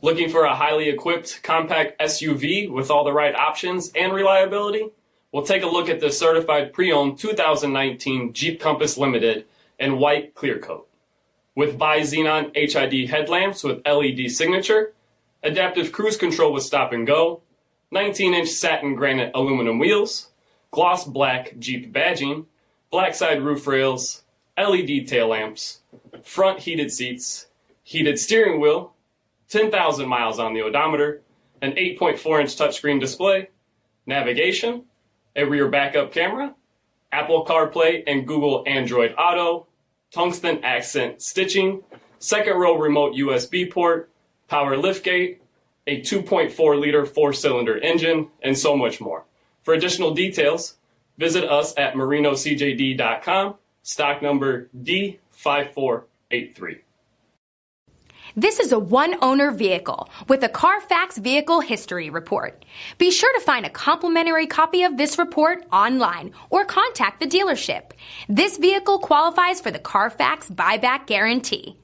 Looking for a highly equipped compact SUV with all the right options and reliability? We'll take a look at the certified pre-owned 2019 Jeep Compass Limited in white clear coat. With bi-xenon HID headlamps with LED signature, adaptive cruise control with stop and go, 19-inch satin granite aluminum wheels, gloss black Jeep badging, black side roof rails, LED tail lamps, front heated seats, heated steering wheel, 10,000 miles on the odometer, an 8.4-inch touchscreen display, navigation, a rear backup camera, Apple CarPlay and Google Android Auto, tungsten accent stitching, second row remote USB port, power liftgate, a 2.4-liter 4-cylinder engine, and so much more. For additional details, visit us at marinocjd.com, stock number D5483. This is a one-owner vehicle with a CARFAX vehicle history report. Be sure to find a complimentary copy of this report online or contact the dealership. This vehicle qualifies for the CARFAX buyback guarantee.